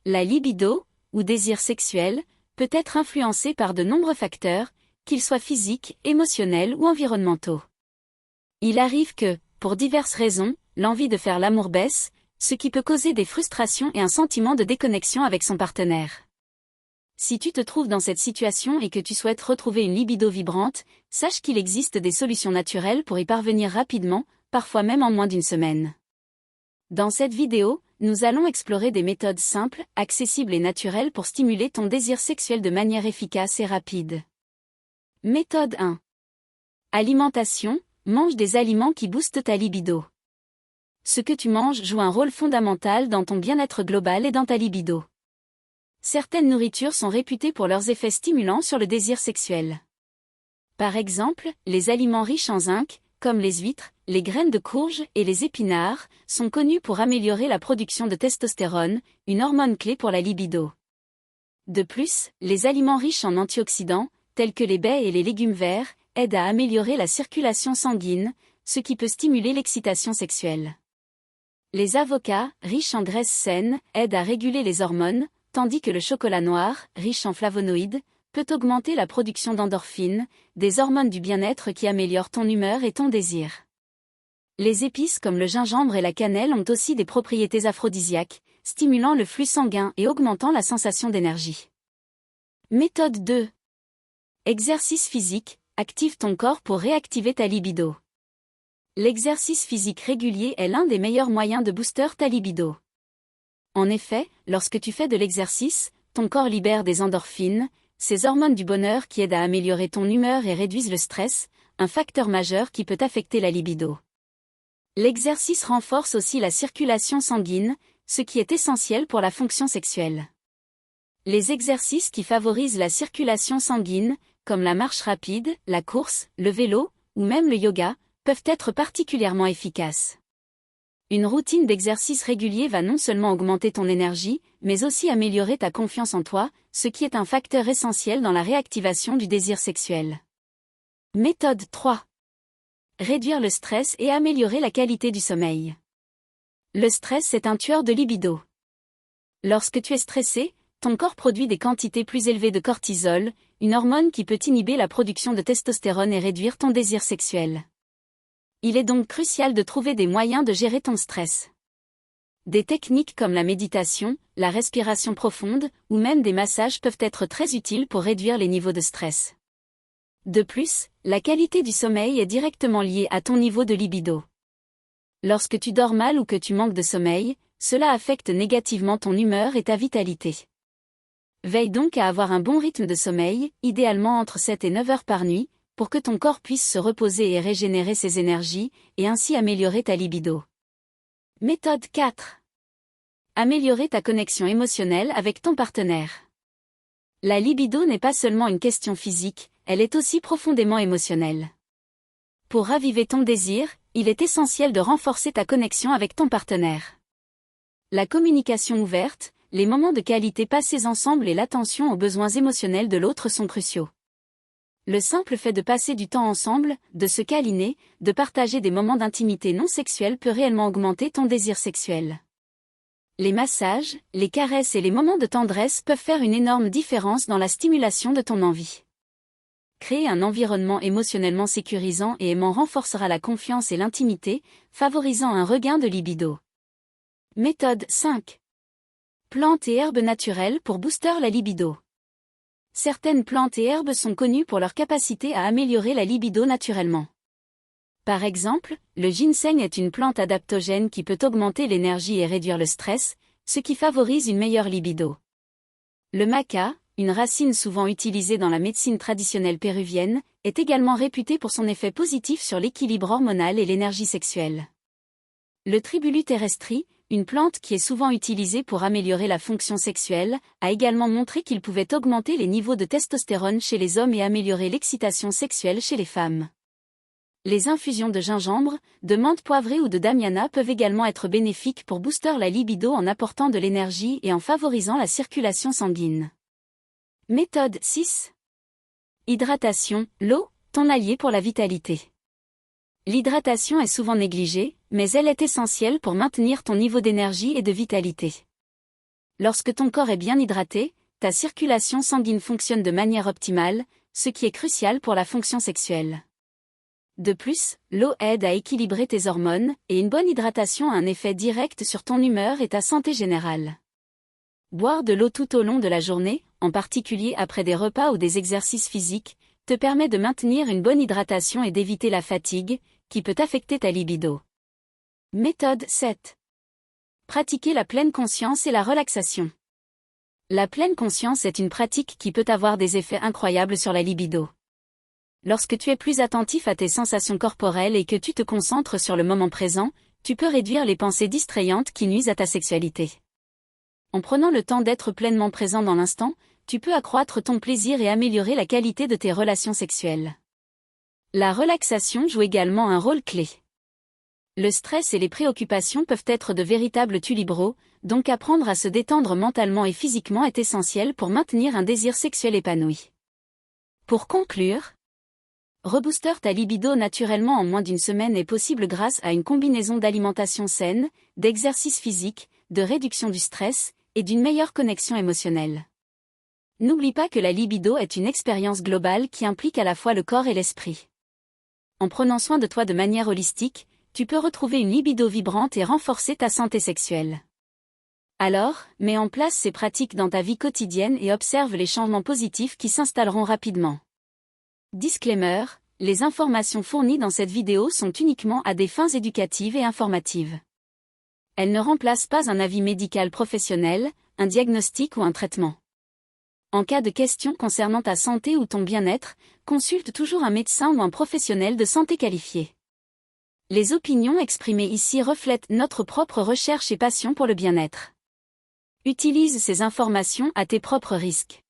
La libido, ou désir sexuel, peut être influencée par de nombreux facteurs, qu'ils soient physiques, émotionnels ou environnementaux. Il arrive que, pour diverses raisons, l'envie de faire l'amour baisse, ce qui peut causer des frustrations et un sentiment de déconnexion avec son partenaire. Si tu te trouves dans cette situation et que tu souhaites retrouver une libido vibrante, sache qu'il existe des solutions naturelles pour y parvenir rapidement, parfois même en moins d'une semaine. Dans cette vidéo, nous allons explorer des méthodes simples, accessibles et naturelles pour stimuler ton désir sexuel de manière efficace et rapide. Méthode 1. Alimentation, mange des aliments qui boostent ta libido. Ce que tu manges joue un rôle fondamental dans ton bien-être global et dans ta libido. Certaines nourritures sont réputées pour leurs effets stimulants sur le désir sexuel. Par exemple, les aliments riches en zinc, comme les huîtres, les graines de courge et les épinards, sont connus pour améliorer la production de testostérone, une hormone clé pour la libido. De plus, les aliments riches en antioxydants, tels que les baies et les légumes verts, aident à améliorer la circulation sanguine, ce qui peut stimuler l'excitation sexuelle. Les avocats, riches en graisses saines, aident à réguler les hormones, tandis que le chocolat noir, riche en flavonoïdes, peut augmenter la production d'endorphines, des hormones du bien-être qui améliorent ton humeur et ton désir. Les épices comme le gingembre et la cannelle ont aussi des propriétés aphrodisiaques, stimulant le flux sanguin et augmentant la sensation d'énergie. Méthode 2. Exercice physique, active ton corps pour réactiver ta libido. L'exercice physique régulier est l'un des meilleurs moyens de booster ta libido. En effet, lorsque tu fais de l'exercice, ton corps libère des endorphines, ces hormones du bonheur qui aident à améliorer ton humeur et réduisent le stress, un facteur majeur qui peut affecter la libido. L'exercice renforce aussi la circulation sanguine, ce qui est essentiel pour la fonction sexuelle. Les exercices qui favorisent la circulation sanguine, comme la marche rapide, la course, le vélo, ou même le yoga, peuvent être particulièrement efficaces. Une routine d'exercice régulier va non seulement augmenter ton énergie, mais aussi améliorer ta confiance en toi, ce qui est un facteur essentiel dans la réactivation du désir sexuel. Méthode 3. Réduire le stress et améliorer la qualité du sommeil. Le stress est un tueur de libido. Lorsque tu es stressé, ton corps produit des quantités plus élevées de cortisol, une hormone qui peut inhiber la production de testostérone et réduire ton désir sexuel. Il est donc crucial de trouver des moyens de gérer ton stress. Des techniques comme la méditation, la respiration profonde, ou même des massages peuvent être très utiles pour réduire les niveaux de stress. De plus, la qualité du sommeil est directement liée à ton niveau de libido. Lorsque tu dors mal ou que tu manques de sommeil, cela affecte négativement ton humeur et ta vitalité. Veille donc à avoir un bon rythme de sommeil, idéalement entre 7 et 9 heures par nuit, pour que ton corps puisse se reposer et régénérer ses énergies, et ainsi améliorer ta libido. Méthode 4. Améliorer ta connexion émotionnelle avec ton partenaire. La libido n'est pas seulement une question physique, elle est aussi profondément émotionnelle. Pour raviver ton désir, il est essentiel de renforcer ta connexion avec ton partenaire. La communication ouverte, les moments de qualité passés ensemble et l'attention aux besoins émotionnels de l'autre sont cruciaux. Le simple fait de passer du temps ensemble, de se câliner, de partager des moments d'intimité non sexuelle peut réellement augmenter ton désir sexuel. Les massages, les caresses et les moments de tendresse peuvent faire une énorme différence dans la stimulation de ton envie. Créer un environnement émotionnellement sécurisant et aimant renforcera la confiance et l'intimité, favorisant un regain de libido. Méthode 5. Plantes et herbes naturelles pour booster la libido. Certaines plantes et herbes sont connues pour leur capacité à améliorer la libido naturellement. Par exemple, le ginseng est une plante adaptogène qui peut augmenter l'énergie et réduire le stress, ce qui favorise une meilleure libido. Le maca, une racine souvent utilisée dans la médecine traditionnelle péruvienne, est également réputé pour son effet positif sur l'équilibre hormonal et l'énergie sexuelle. Le tribulu terrestri, une plante qui est souvent utilisée pour améliorer la fonction sexuelle, a également montré qu'il pouvait augmenter les niveaux de testostérone chez les hommes et améliorer l'excitation sexuelle chez les femmes. Les infusions de gingembre, de menthe poivrée ou de damiana peuvent également être bénéfiques pour booster la libido en apportant de l'énergie et en favorisant la circulation sanguine. Méthode 6. Hydratation, l'eau, ton allié pour la vitalité. L'hydratation est souvent négligée, mais elle est essentielle pour maintenir ton niveau d'énergie et de vitalité. Lorsque ton corps est bien hydraté, ta circulation sanguine fonctionne de manière optimale, ce qui est crucial pour la fonction sexuelle. De plus, l'eau aide à équilibrer tes hormones, et une bonne hydratation a un effet direct sur ton humeur et ta santé générale. Boire de l'eau tout au long de la journée, en particulier après des repas ou des exercices physiques, te permet de maintenir une bonne hydratation et d'éviter la fatigue, qui peut affecter ta libido. Méthode 7. Pratiquer la pleine conscience et la relaxation. La pleine conscience est une pratique qui peut avoir des effets incroyables sur la libido. Lorsque tu es plus attentif à tes sensations corporelles et que tu te concentres sur le moment présent, tu peux réduire les pensées distrayantes qui nuisent à ta sexualité. En prenant le temps d'être pleinement présent dans l'instant, tu peux accroître ton plaisir et améliorer la qualité de tes relations sexuelles. La relaxation joue également un rôle clé. Le stress et les préoccupations peuvent être de véritables tulibros, donc apprendre à se détendre mentalement et physiquement est essentiel pour maintenir un désir sexuel épanoui. Pour conclure, rebooster ta libido naturellement en moins d'une semaine est possible grâce à une combinaison d'alimentation saine, d'exercice physique, de réduction du stress, et d'une meilleure connexion émotionnelle. N'oublie pas que la libido est une expérience globale qui implique à la fois le corps et l'esprit. En prenant soin de toi de manière holistique, tu peux retrouver une libido vibrante et renforcer ta santé sexuelle. Alors, mets en place ces pratiques dans ta vie quotidienne et observe les changements positifs qui s'installeront rapidement. Disclaimer, les informations fournies dans cette vidéo sont uniquement à des fins éducatives et informatives. Elles ne remplacent pas un avis médical professionnel, un diagnostic ou un traitement. En cas de questions concernant ta santé ou ton bien-être, consulte toujours un médecin ou un professionnel de santé qualifié. Les opinions exprimées ici reflètent notre propre recherche et passion pour le bien-être. Utilise ces informations à tes propres risques.